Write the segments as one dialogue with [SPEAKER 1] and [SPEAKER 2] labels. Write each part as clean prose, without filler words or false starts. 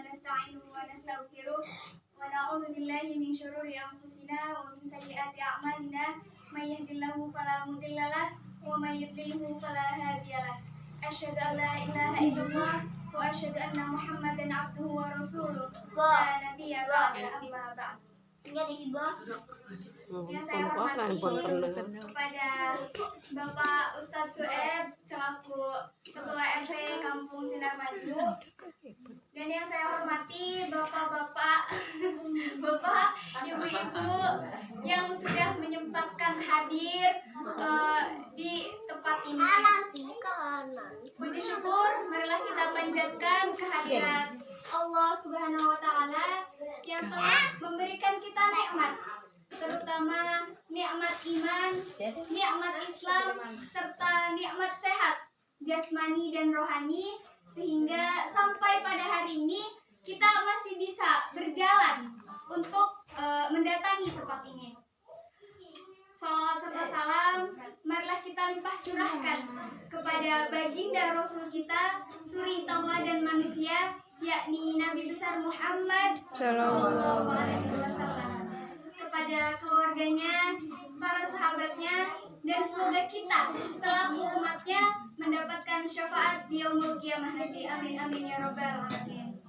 [SPEAKER 1] ونستعينه ونستغفره ونعوذ بالله من شرور أنفسنا ومن سيئات أعمالنا من يهد الله فلا مضل له ومن يضلل فلا هادي له أشهد أن لا إله إلا الله وأشهد أن محمدا عبده ورسوله لا نبي بعده أما بعد. Yang saya hormati kepada Bapak Ustadz Sueb selaku Ketua RT Kampung Sinar Maju, dan yang saya hormati bapak-bapak, bapak, ibu-ibu yang sudah menyempatkan hadir di tempat ini. Puji syukur, marilah kita panjatkan kehadiran Allah Subhanahu wa Ta'ala yang telah memberikan kita nikmat, terutama nikmat iman, nikmat Islam, serta nikmat sehat jasmani dan rohani, sehingga sampai pada hari ini kita masih bisa berjalan untuk mendatangi tempat ini. Salawat serta salam marilah kita limpah curahkan kepada baginda Rasul kita, suri tauladan manusia, yakni Nabi besar Muhammad Sallallahu Alaihi Wasallam, kepada keluarganya, para sahabatnya, dan semoga kita selaku umatnya mendapatkan syafaat di yaumul qiyamah nanti. Amin amin ya rabbal alamin.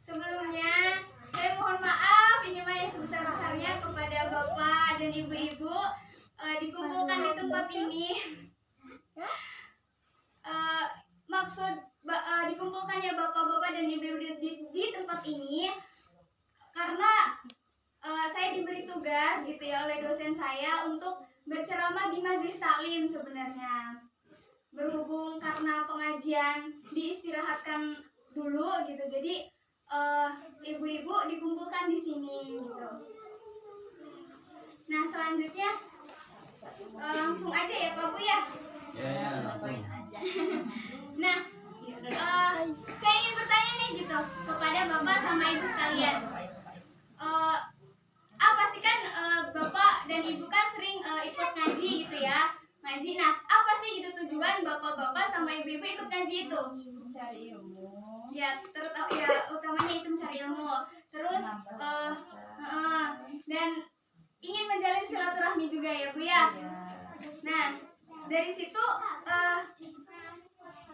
[SPEAKER 1] Sebelumnya saya mohon maaf ini mah yang sebesar-besarnya kepada bapak dan ibu-ibu dikumpulkan di tempat ini. Maksud dikumpulkannya bapak-bapak dan ibu-ibu di tempat ini karena saya diberi tugas gitu ya oleh dosen saya untuk berceramah di majelis taklim sebenarnya. Berhubung karena pengajian diistirahatkan dulu gitu, jadi ibu-ibu dikumpulkan di sini gitu. Nah selanjutnya langsung aja ya Pak Bu ya. Nah saya ingin bertanya nih gitu kepada bapak sama ibu sekalian. Apa sih kan bapak dan ibu kan sering ikut ngaji gitu ya, ngaji. Nah apa sih gitu tujuan bapak-bapak sama ibu-ibu ikut ngaji itu? Mencari ilmu. Ya terutama ya utamanya itu mencari ilmu. Terus dan ingin menjalin silaturahmi juga ya Bu ya. Nah dari situ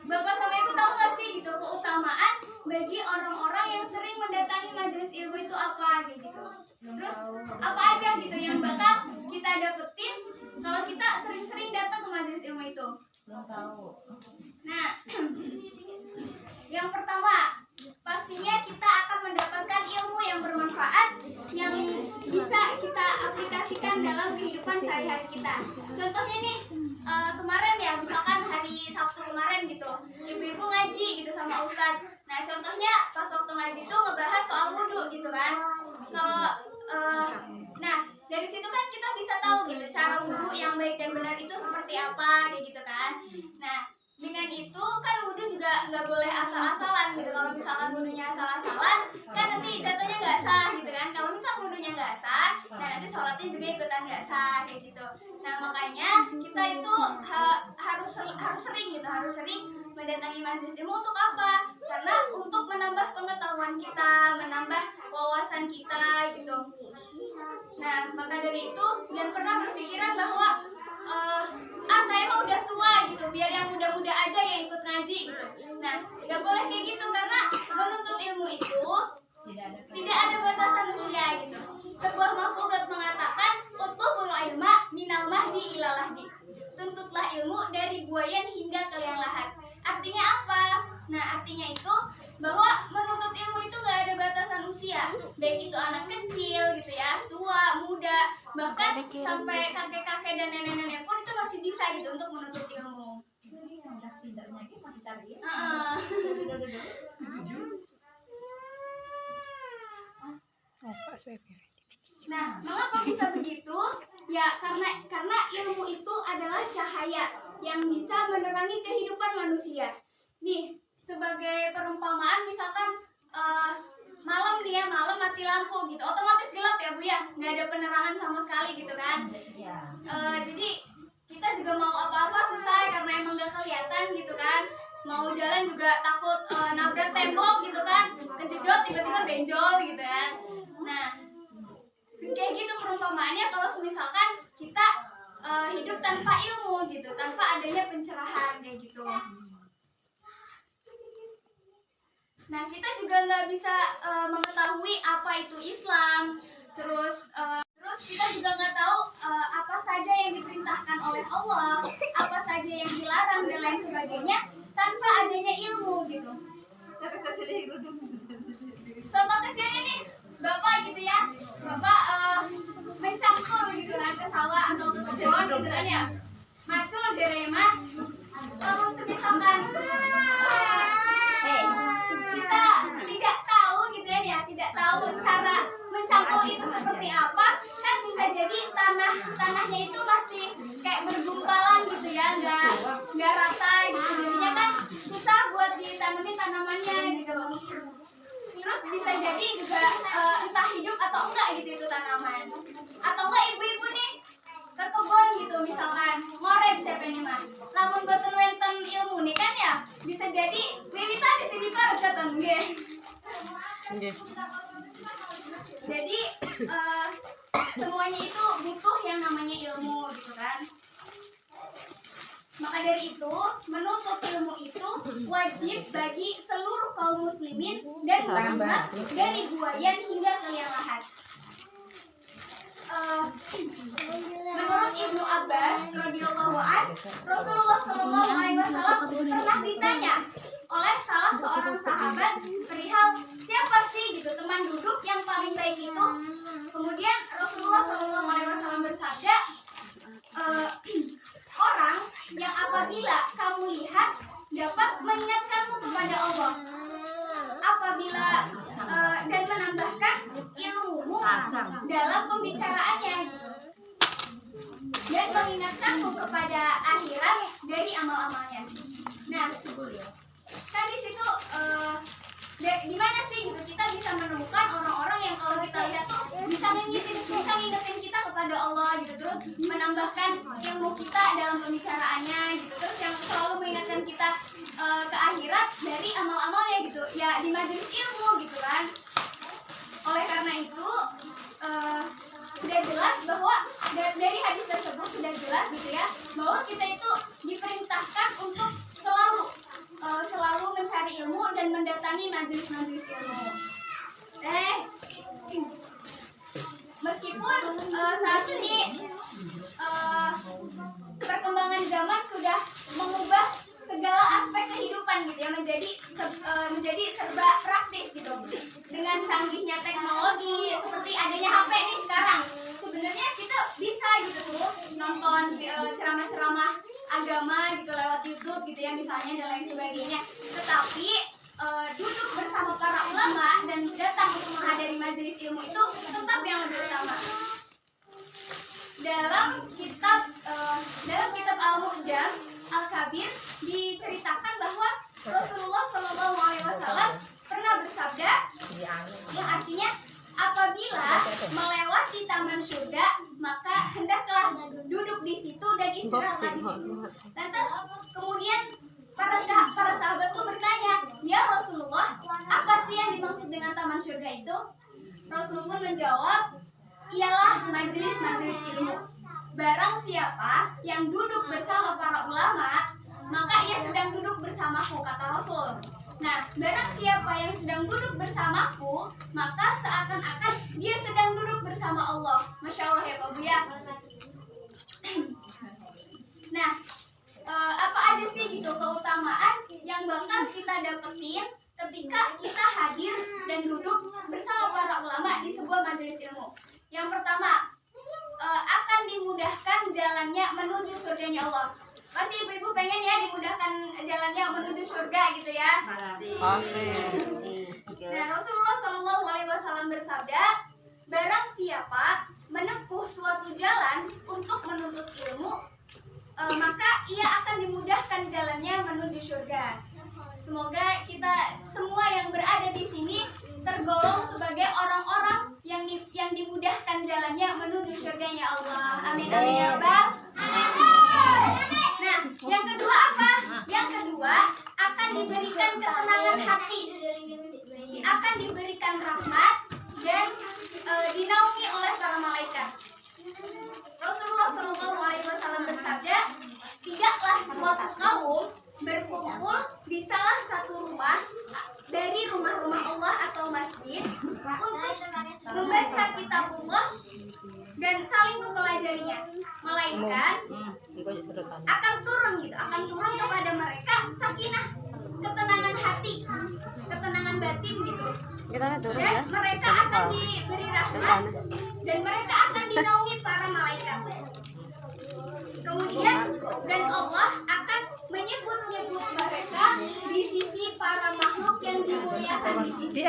[SPEAKER 1] bapak sama ibu tahu nggak sih gitu keutamaan bagi orang-orang yang sering mendatangi majelis ilmu itu apa gitu. Terus apa aja gitu yang bakal kita dapetin kalau kita sering-sering datang ke majelis ilmu itu? Belum tahu. Nah, yang pertama pastinya kita akan mendapatkan ilmu yang bermanfaat yang bisa kita aplikasikan dalam kehidupan sehari-hari kita. Contohnya nih kemarin ya, misalkan hari Sabtu kemarin gitu, ibu-ibu ngaji gitu sama Ustadz. Nah contohnya pas waktu ngaji itu ngebahas soal wudhu gitu kan. Kalau nah dari situ kan kita bisa tahu gitu cara wudhu yang baik dan benar itu seperti apa kayak gitu kan. Nah dengan itu kan wudhu juga nggak boleh asal-asalan gitu. Kalau misalkan wudhunya asal-asalan kan nanti jatuhnya nggak sah gitu kan. Kalau misalkan wudhunya nggak sah, nah nanti sholatnya juga ikutan nggak sah kayak gitu. Nah makanya kita itu harus sering gitu, harus sering mendatangi majelis ilmu. Untuk apa? Karena untuk menambah pengetahuan kita, menambah wawasan kita gitu. Nah maka dari itu jangan pernah berpikiran bahwa saya mah udah tua gitu, biar yang muda-muda aja yang ikut ngaji gitu. Nah nggak boleh kayak gitu, karena menuntut ilmu itu tidak ada batasan usia gitu. Sebuah maf'ulat mengatakan utlubul ilma minal mahdi ilal lahdi. Tuntutlah ilmu dari buayan hingga ke liang lahat. Artinya apa? Nah artinya itu bahwa menuntut ilmu itu gak ada batasan usia, baik itu anak kecil gitu ya, tua, muda, bahkan sampai kakek-kakek dan nenek-nenek pun itu masih bisa gitu untuk menuntut ilmu. Nah, mengapa bisa begitu? Ya karena ilmu itu adalah cahaya yang bisa menerangi kehidupan manusia. Nih, sebagai perumpamaan misalkan malam nih ya, malam mati lampu gitu, otomatis gelap ya Bu ya, nggak ada penerangan sama sekali gitu kan. Jadi kita juga mau apa-apa susah karena emang nggak kelihatan gitu kan. Mau jalan jalan juga takut nabrak tembok gitu kan, kejedot tiba-tiba benjol gitu kan. Nah, kayak gitu perumpamaannya kalau misalkan kita hidup tanpa ilmu gitu, tanpa adanya pencerahan kayak gitu. Nah, kita juga nggak bisa mengetahui apa itu Islam, terus kita juga nggak tahu apa saja yang diperintahkan oleh Allah, apa saja yang dilarang dan lain sebagainya tanpa adanya ilmu gitu. Contoh kecilnya nih, Bapak gitu ya, Bapak mencampur gitu kan ke sawah atau ke kebun gitu kan ya, macul derema, kalau misalkan kita tidak tahu gitu ya, tidak tahu cara mencampur itu seperti apa, kan bisa jadi tanahnya itu masih kayak bergumpalan gitu ya, nggak rata gitu, jadinya kan susah buat ditanami tanamannya gitu. Terus bisa jadi juga entah hidup atau enggak gitu itu tanaman, atau enggak ibu-ibu nih ke kebun gitu misalkan ngoret siapa nih mah, namun boten wenten ilmu nih kan ya, bisa jadi wiwitan di sini kok rekatan nggih. Jadi semuanya itu butuh yang namanya ilmu gitu kan. Maka dari itu, menuntut ilmu itu wajib bagi seluruh kaum muslimin dan muslimat dari buayan hingga ke liang lahat. Menurut Ibnu Abbas radhiyallahu anhu, Rasulullah Shallallahu alaihi wasallam pernah ditanya oleh salah seorang sahabat perihal siapa sih gitu teman duduk yang paling baik itu. Kemudian Rasulullah Shallallahu alaihi wasallam bersabda, orang yang apabila kamu lihat dapat mengingatkanmu kepada Allah, apabila dan menambahkan ilmumu dalam pembicaraannya, dan mengingatkanmu kepada akhirat dari amal-amalnya. Nah, kan di situ di mana sih gitu kita bisa menemukan orang-orang yang kalau kita lihat tuh bisa ngingetin kita kepada Allah gitu, terus menambahkan ilmu kita dalam pembicaraannya gitu, terus yang selalu mengingatkan kita ke akhirat dari amal-amalnya gitu ya, di majelis ilmu gitu kan. Oleh karena itu sudah jelas bahwa dari hadis tersebut sudah jelas gitu ya, bahwa kita itu diperintahkan untuk selalu mencari ilmu dan mendatangi majelis-majelis ilmu. Meskipun saat ini perkembangan zaman sudah mengubah segala aspek kehidupan gitu ya, menjadi serba praktis gitu. Dengan canggihnya teknologi seperti adanya HP nih sekarang, sebenarnya kita bisa gitu tuh nonton ceramah-ceramah agama gitu lewat YouTube gitu ya misalnya dan lain sebagainya. Tetapi duduk bersama para ulama dan datang untuk menghadiri majelis ilmu itu tetap yang lebih utama. Dalam kitab Al-Mu'jam Al-Kabir diceritakan bahwa Rasulullah Shallallahu alaihi wasallam pernah bersabda yang artinya, apabila melewati taman surga maka hendaklah duduk di situ dan istirahatlah di situ. Lantas kemudian para sahabat itu bertanya, ya Rasulullah, apa sih yang dimaksud dengan taman surga itu? Rasul pun menjawab, ialah majelis-majelis ilmu. Barang siapa yang duduk bersama para ulama, maka ia sedang duduk bersamaku, kata Rasul. Nah, barang siapa yang sedang duduk bersamaku, maka seakan-akan dia sedang duduk bersama Allah. Masya Allah ya Pak Bu ya. Nah, apa aja sih gitu keutamaan yang bakal kita dapetin ketika kita hadir dan duduk bersama para ulama di sebuah majelis ilmu? Yang pertama, akan dimudahkan jalannya menuju surganya Allah. Pasti ibu-ibu pengen ya dimudahkan jalannya menuju surga gitu ya. Pasti. Nah, Rasulullah Shallallahu alaihi wasallam bersabda, barang siapa menempuh suatu jalan untuk menuntut ilmu, maka ia akan dimudahkan jalannya menuju surga. Semoga kita semua yang berada di sini tergolong sebagai orang-orang yang dimudahkan jalannya menuju surganya Allah. Amin amin ya Rabbal. Nah, yang kedua apa? Yang kedua akan diberi akan diberikan rahmat dan dinaungi oleh para malaikat. Rasulullah SAW bersabda, tidaklah suatu kaum berkumpul di salah satu rumah dari rumah-rumah Allah atau masjid untuk membaca kitabullah dan saling mempelajarinya, melainkan akan turun kepada mereka sakinah, ketenangan hati, ketenangan batin gitu. Dan mereka akan diberi rahmat dan mereka akan dinaungi para malaikat. Kemudian dan Allah akan menyebut-nyebut mereka di sisi para makhluk yang dimuliakan di sisi.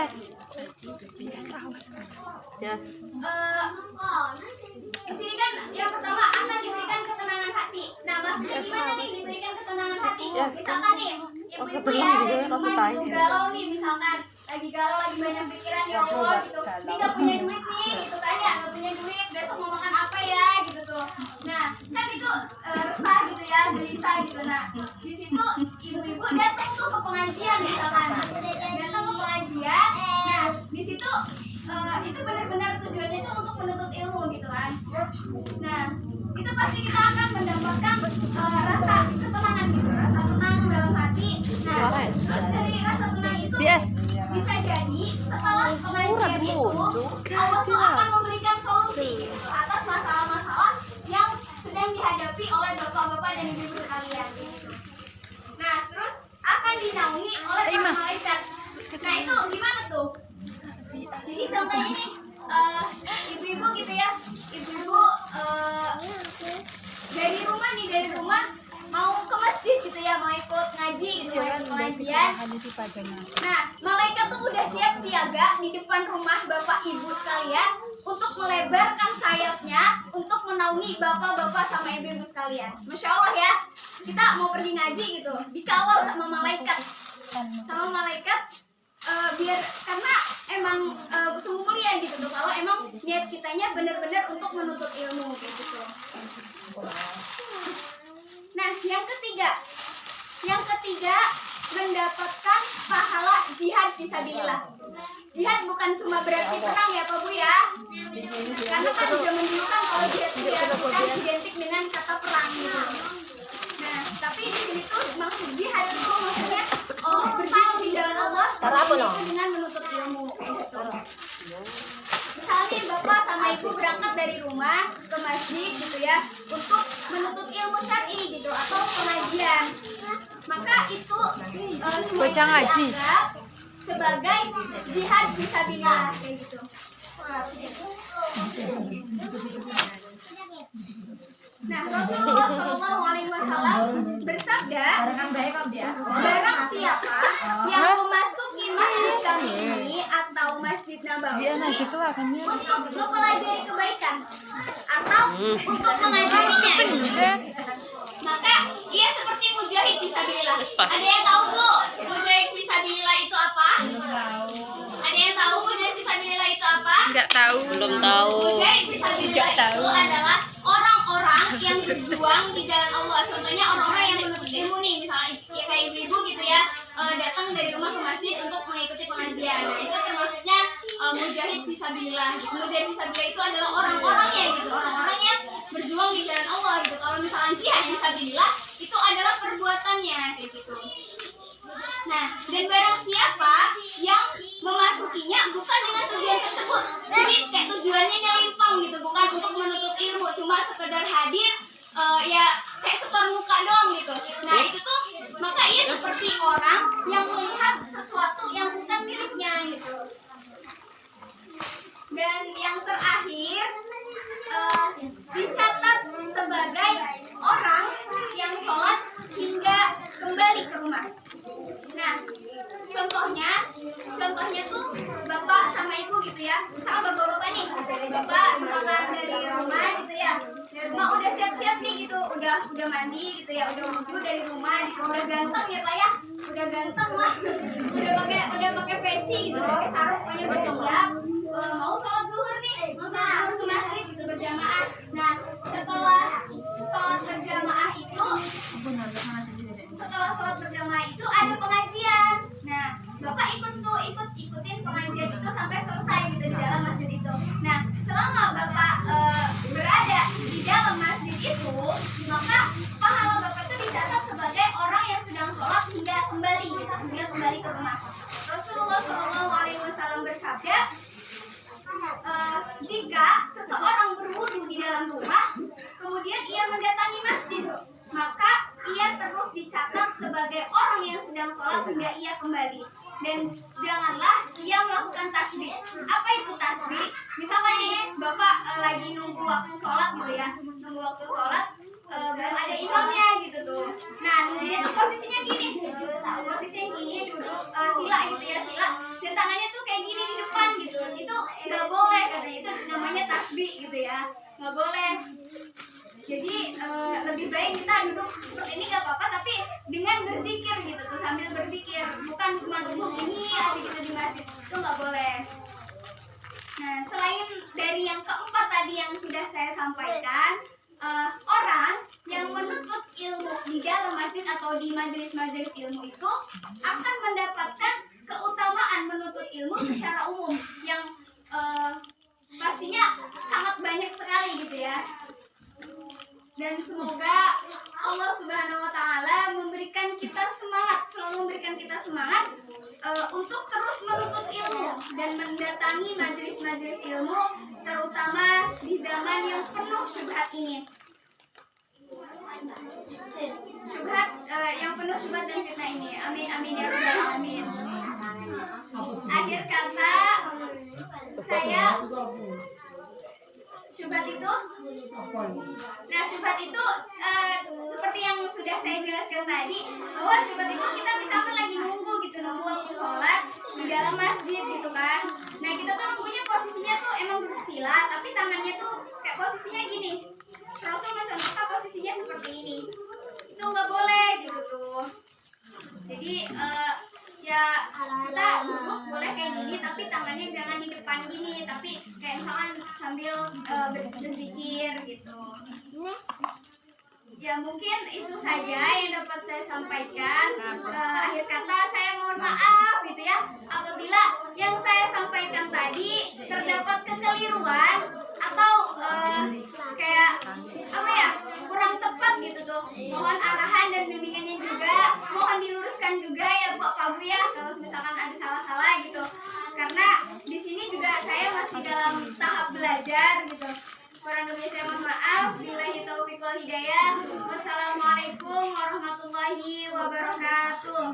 [SPEAKER 1] Di sini kan yang pertama akan diberikan ketenangan hati. Nah, maksudnya gimana nih diberikan ketenangan hati? Misalkan nih, ibu-ibu ya di rumah gitu galau nih, misalkan lagi galau, lagi banyak pikiran, ya Allah gitu. Ini nggak punya duit nih, gitu kan ya, nggak punya duit, besok mau makan apa ya, gitu tuh. Nah, kan itu resah gitu ya, gelisah gitu. Nah, di situ ibu-ibu datang tuh ke pengajian misalkan, datang ke pengajian. Nah, di situ itu benar-benar tujuannya itu untuk menuntut ilmu gitu kan. Nah, itu pasti kita akan mendapatkan rasa ketenangan gitu, rasa tenang dalam hati. Nah, terus dari rasa tenang itu bisa jadi setelah pengajian itu Allah tuh akan memberikan solusi gitu, atas masalah-masalah yang sedang dihadapi oleh bapak-bapak dan ibu-ibu sekalian. Nah, terus akan dinaungi oleh para malaikat. Nah, itu gimana tuh? Jadi contohnya nih, ibu-ibu gitu ya, ibu-ibu dari rumah mau ke masjid gitu ya, mau ikut ngaji gitu, mau ikut pengajian. Nah, malaikat tuh udah siap siaga di depan rumah bapak ibu sekalian untuk melebarkan sayapnya untuk menaungi bapak-bapak sama ibu-ibu sekalian. Masya Allah ya, kita mau pergi ngaji gitu, dikawal sama malaikat, biar karena emang sungguh mulia gitu tuh, kalau emang niat kitanya benar-benar untuk menuntut ilmu kayak gitu. Nah, yang ketiga mendapatkan pahala jihad fisabilillah. Jihad bukan cuma berarti perang ya Pak Bu ya, karena kan zaman dulu kan kalau jihad bukan identik dengan kata perang gitu. Nah, tapi di sini tuh maksud jihad itu maksudnya berjuang di jalan Allah dengan menuntut ilmu gitu. Misalnya Bapak sama Ibu berangkat dari rumah ke masjid gitu ya untuk menuntut ilmu syar'i gitu atau pengajian, maka itu semua dianggap sebagai jihad fisabilillah kayak gitu. Nah, Rasulullah SAW bersabda, barang siapa yang memasuki masjid kami ini atau masjid Nabawi untuk mempelajari kebaikan atau untuk mengajarinya, maka ia seperti mujahid fisabilillah. Ada yang tahu Bu, mujahid fisabilillah itu apa? Ada yang tahu mujahid fisabilillah itu apa?
[SPEAKER 2] Enggak tahu. Belum tahu.
[SPEAKER 1] Mujahid fisabilillah itu adalah orang-orang yang berjuang di jalan Allah. Contohnya orang-orang yang menuntut ilmu nih, misalnya ya kayak ibu-ibu gitu ya, datang dari rumah ke masjid untuk mengikuti pengajian. Nah, itu termasuknya mujahid fisabilillah. Mujahid fisabilillah itu adalah orang-orangnya gitu, orang-orang yang berjuang di jalan Allah gitu. Kalau misalnya jihad fisabilillah itu adalah perbuatannya kayak gitu. Nah, dan barang siapa yang memasukinya bukan dengan tujuan tersebut, jadi kayak tujuannya nyelimpang gitu, bukan untuk menuntut ilmu, cuma sekedar hadir, ya kayak setor muka doang gitu. Nah, itu tuh maka ia seperti orang yang melihat sesuatu yang bukan miliknya gitu. Dan yang terakhir dicatat sebagai orang yang sholat hingga kembali ke rumah. Nah, contohnya tuh bapak sama ibu gitu ya, sama bapak-bapak nih, bapak misalkan dari rumah gitu ya, dari rumah udah siap-siap nih gitu, udah mandi gitu ya, udah wudhu dari rumah gitu, udah ganteng ya Pak ya, udah ganteng lah, udah pakai peci gitu, pakai sarung, pokoknya udah siap, mau sholat zuhur nih, mau sholat zuhur ke masjid gitu berjamaah. Nah, setelah sholat berjamaah itu ada pengajian. Nah, Bapak ikutin pengajian kurma. Rasulullah SAW bersabda, jika seseorang berwudu di dalam rumah, kemudian ia mendatangi masjid, maka ia terus dicatat sebagai orang yang sedang sholat hingga ia kembali. Dan janganlah ia melakukan tasbih. Apa itu tasbih? Misalkan nih, Bapak lagi nunggu waktu sholat gitu ya, nunggu waktu sholat, belum ada imamnya gitu tuh. Nah, dia tuh posisinya gini, posisinya gini, duduk sila gitu ya, sila, dan tangannya tuh kayak gini di depan gitu. Itu nggak boleh katanya, itu namanya tasbih gitu ya, nggak boleh. Jadi lebih baik kita duduk seperti ini nggak apa-apa, tapi dengan berzikir gitu tuh, sambil berzikir, bukan cuma duduk ini aja gitu di masjid, itu nggak boleh. Nah, selain dari yang keempat tadi yang sudah saya sampaikan, orang yang menuntut ilmu di dalam masjid atau di majelis-majelis ilmu itu akan mendapatkan keutamaan menuntut ilmu secara umum yang pastinya sangat banyak sekali gitu ya. Dan semoga Allah Subhanahu wa Ta'ala memberikan kita semangat, selalu memberikan kita semangat untuk terus menuntut ilmu dan mendatangi majelis-majelis ilmu, terutama di zaman yang penuh syubhat ini. Yang penuh syubhat dan fitnah ini. Amin amin ya rabbal alamin. Akhir kata, saya syubhat itu, syubhat itu seperti yang sudah saya jelaskan tadi, bahwa syubhat itu kita misalkan lagi nunggu gitu, nunggu waktu sholat di dalam masjid gitu kan. Nah, kita tuh nunggunya posisinya tuh emang duduk sila, tapi tangannya tuh kayak posisinya gini. Rasul mencontohkan posisinya seperti ini. Itu nggak boleh gitu tuh. Jadi ya kita duduk boleh kayak gini, tapi tangannya jangan di depan gini, tapi kayak misalkan sambil berzikir gitu. Ya mungkin itu saja yang dapat saya sampaikan. Akhir kata saya mohon maaf gitu ya apabila yang saya sampaikan tadi terdapat kekeliruan atau kayak apa ya, kurang tepat gitu tuh. Mohon arahan dan bimbingannya juga, mohon diluruskan juga ya Pak Bu ya kalau misalkan ada salah-salah gitu. Karena di sini juga saya masih dalam tahap belajar gitu. Kurang lebih saya mohon maaf. Billahi taufiq wal hidayah. Wassalamualaikum warahmatullahi wabarakatuh.